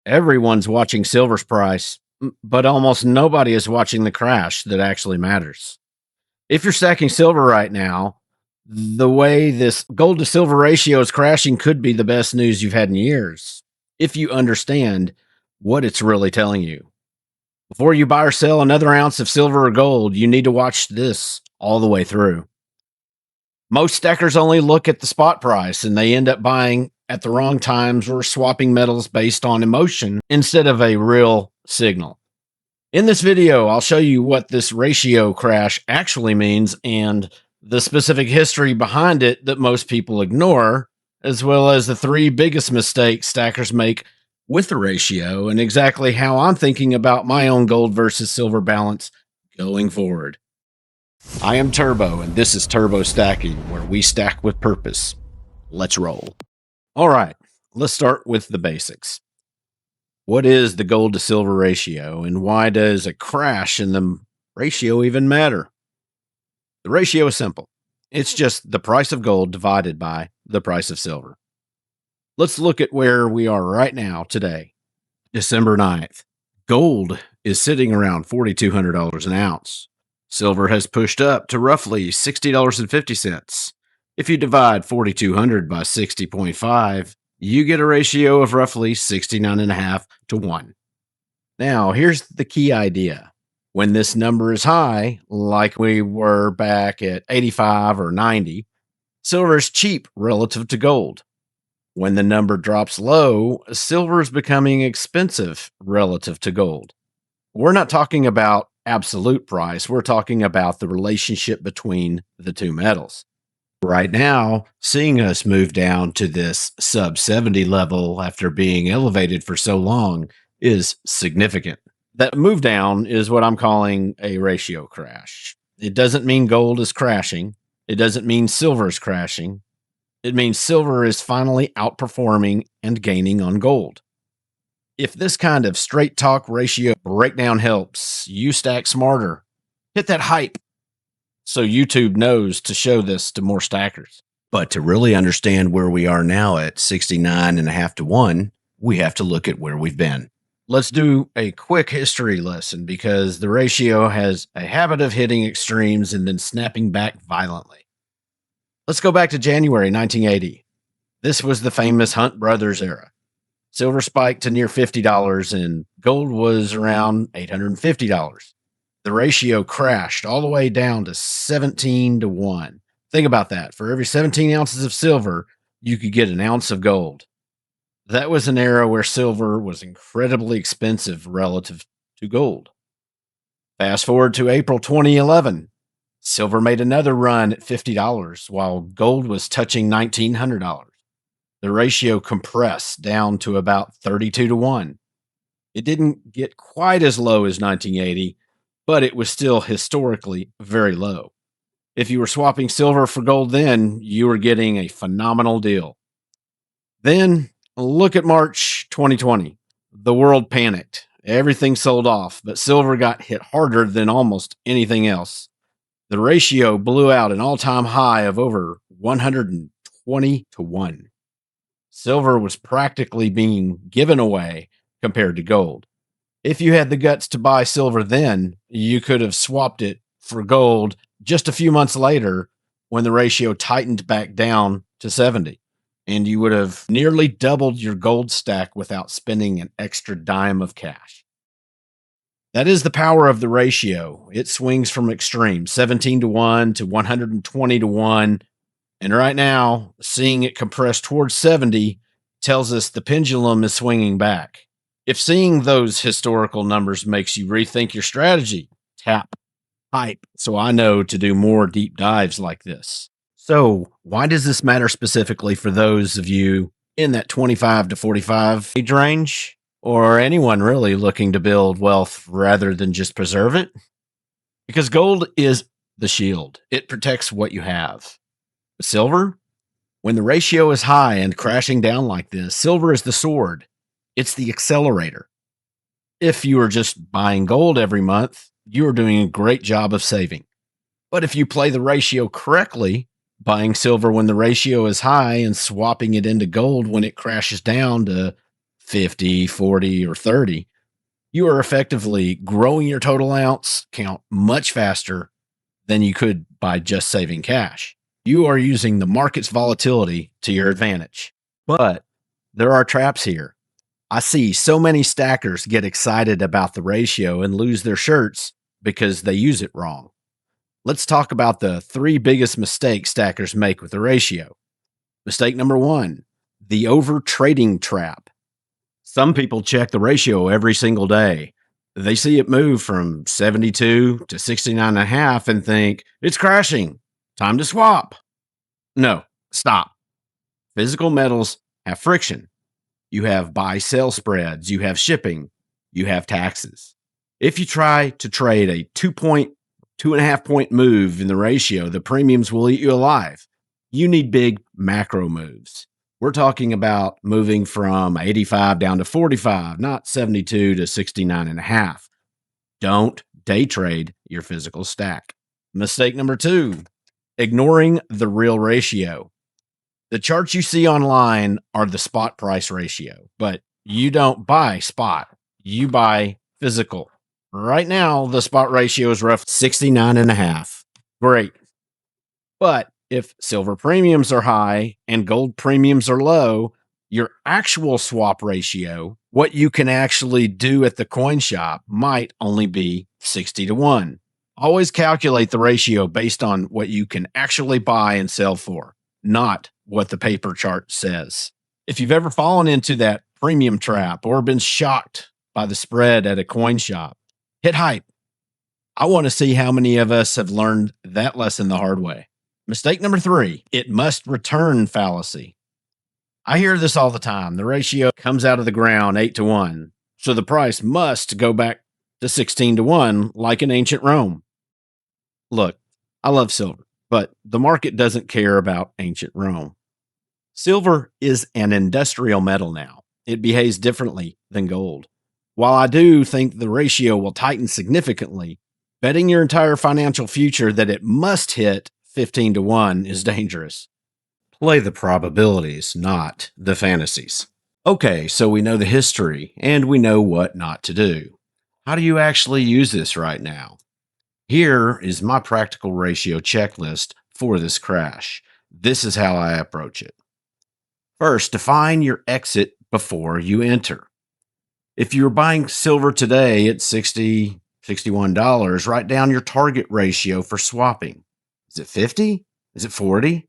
Everyone's watching silver's price, but almost nobody is watching the crash that actually matters. If you're stacking silver right now, the way this gold to silver ratio is crashing could be the best news you've had in years if you understand what it's really telling you. Before you buy or sell another ounce of silver or gold, you need to watch this all the way through. Most stackers only look at the spot price and they end up buying at the wrong times or swapping metals based on emotion instead of a real signal. In this video, I'll show you what this ratio crash actually means and the specific history behind it that most people ignore, as well as the three biggest mistakes stackers make with the ratio and exactly how I'm thinking about my own gold versus silver balance going forward. I am Turbo, and this is Turbo Stacking, where we stack with purpose. Let's roll. All right, let's start with the basics. What is the gold to silver ratio, and why does a crash in the ratio even matter? The ratio is simple. It's just the price of gold divided by the price of silver. Let's look at where we are right now today, December 9th. Gold is sitting around $4,200 an ounce. Silver has pushed up to roughly $60.50. If you divide 4,200 by 60.5, you get a ratio of roughly 69.5 to 1. Now, here's the key idea. When this number is high, like we were back at 85 or 90, silver is cheap relative to gold. When the number drops low, silver is becoming expensive relative to gold. We're not talking about absolute price. We're talking about the relationship between the two metals. Right now, seeing us move down to this sub 70 level after being elevated for so long is significant. That move down is what I'm calling a ratio crash. It doesn't mean gold is crashing. It doesn't mean silver is crashing. It means silver is finally outperforming and gaining on gold. If this kind of straight talk ratio breakdown helps you stack smarter, hit that hype so YouTube knows to show this to more stackers. But to really understand where we are now at 69.5 to 1, we have to look at where we've been. Let's do a quick history lesson because the ratio has a habit of hitting extremes and then snapping back violently. Let's go back to January 1980. This was the famous Hunt Brothers era. Silver spiked to near $50 and gold was around $850. The ratio crashed all the way down to 17 to 1. Think about that. For every 17 ounces of silver, you could get an ounce of gold. That was an era where silver was incredibly expensive relative to gold. Fast forward to April 2011. Silver made another run at $50 while gold was touching $1,900. The ratio compressed down to about 32 to 1. It didn't get quite as low as 1980, but it was still historically very low. If you were swapping silver for gold then, you were getting a phenomenal deal. Then, look at March 2020. The world panicked. Everything sold off, but silver got hit harder than almost anything else. The ratio blew out an all-time high of over 120 to 1. Silver was practically being given away compared to gold. If you had the guts to buy silver then, you could have swapped it for gold just a few months later when the ratio tightened back down to 70. And you would have nearly doubled your gold stack without spending an extra dime of cash. That is the power of the ratio. It swings from extremes, 17 to 1 to 120 to 1. And right now, seeing it compress towards 70 tells us the pendulum is swinging back. If seeing those historical numbers makes you rethink your strategy, tap hype so I know to do more deep dives like this. So, why does this matter specifically for those of you in that 25 to 45 age range, or anyone really looking to build wealth rather than just preserve it? Because gold is the shield. It protects what you have. Silver, when the ratio is high and crashing down like this, silver is the sword. It's the accelerator. If you are just buying gold every month, you are doing a great job of saving. But if you play the ratio correctly, buying silver when the ratio is high and swapping it into gold when it crashes down to 50, 40, or 30, you are effectively growing your total ounce count much faster than you could by just saving cash. You are using the market's volatility to your advantage. But there are traps here. I see so many stackers get excited about the ratio and lose their shirts because they use it wrong. Let's talk about the three biggest mistakes stackers make with the ratio. Mistake number one, the over trading trap. Some people check the ratio every single day. They see it move from 72 to 69.5 and think it's crashing. Time to swap. No, stop. Physical metals have friction. You have buy sell spreads, you have shipping, you have taxes. If you try to trade a 2.5 point move in the ratio, the premiums will eat you alive. You need big macro moves. We're talking about moving from 85 down to 45, not 72 to 69.5. Don't day trade your physical stack. Mistake number two, ignoring the real ratio. The charts you see online are the spot price ratio, but you don't buy spot. You buy physical. Right now, the spot ratio is roughly 69.5. Great. But if silver premiums are high and gold premiums are low, your actual swap ratio, what you can actually do at the coin shop, might only be 60-1. Always calculate the ratio based on what you can actually buy and sell for, not what the paper chart says. If you've ever fallen into that premium trap or been shocked by the spread at a coin shop, hit hype. I want to see how many of us have learned that lesson the hard way. Mistake number three, it must return fallacy. I hear this all the time. The ratio comes out of the ground 8-1, so the price must go back to 16-1 like in ancient Rome. Look, I love silver, but the market doesn't care about ancient Rome. Silver is an industrial metal now. It behaves differently than gold. While I do think the ratio will tighten significantly, betting your entire financial future that it must hit 15-1 is dangerous. Play the probabilities, not the fantasies. Okay, so we know the history and we know what not to do. How do you actually use this right now? Here is my practical ratio checklist for this crash. This is how I approach it. First, define your exit before you enter. If you're buying silver today at $60, $61, write down your target ratio for swapping. Is it 50? Is it 40?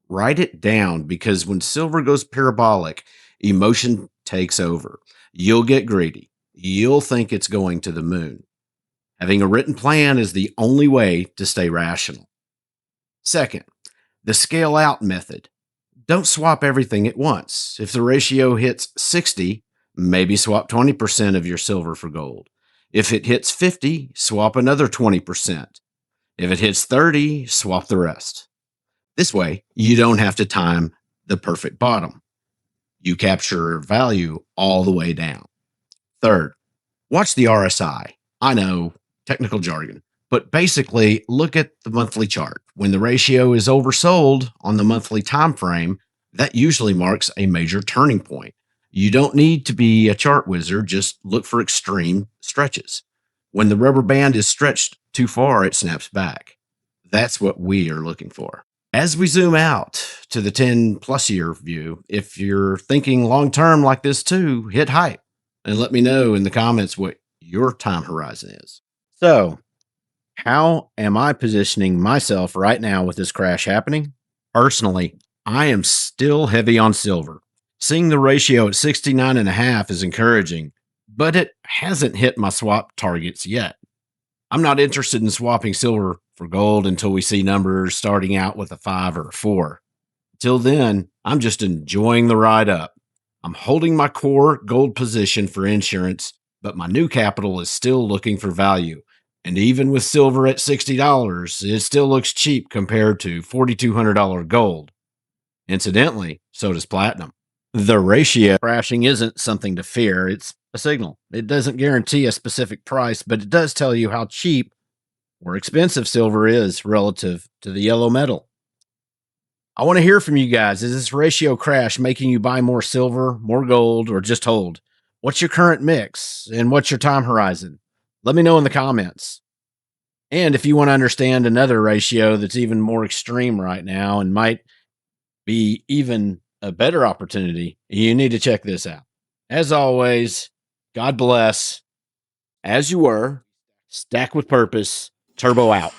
Write it down, because when silver goes parabolic, emotion takes over. You'll get greedy. You'll think it's going to the moon. Having a written plan is the only way to stay rational. Second, the scale out method. Don't swap everything at once. If the ratio hits 60, maybe swap 20% of your silver for gold. If it hits 50, swap another 20%. If it hits 30, swap the rest. This way, you don't have to time the perfect bottom. You capture value all the way down. Third, watch the RSI. I know, technical jargon, but basically look at the monthly chart. When the ratio is oversold on the monthly time frame, that usually marks a major turning point. You don't need to be a chart wizard, just look for extreme stretches. When the rubber band is stretched too far, it snaps back. That's what we are looking for. As we zoom out to the 10 plus year view, if you're thinking long term like this too, hit hype and let me know in the comments what your time horizon is. So, how am I positioning myself right now with this crash happening? Personally, I am still heavy on silver. Seeing the ratio at 69.5 is encouraging, but it hasn't hit my swap targets yet. I'm not interested in swapping silver for gold until we see numbers starting out with a 5 or a 4. Till then, I'm just enjoying the ride up. I'm holding my core gold position for insurance, but my new capital is still looking for value. And even with silver at $60, it still looks cheap compared to $4,200 gold. Incidentally, so does platinum. The ratio crashing isn't something to fear. It's a signal. It doesn't guarantee a specific price, but it does tell you how cheap or expensive silver is relative to the yellow metal. I want to hear from you guys. Is this ratio crash making you buy more silver, more gold, or just hold? What's your current mix and what's your time horizon? Let me know in the comments. And if you want to understand another ratio that's even more extreme right now and might be even a better opportunity, you need to check this out. As always, God bless. As you were, stack with purpose, turbo out.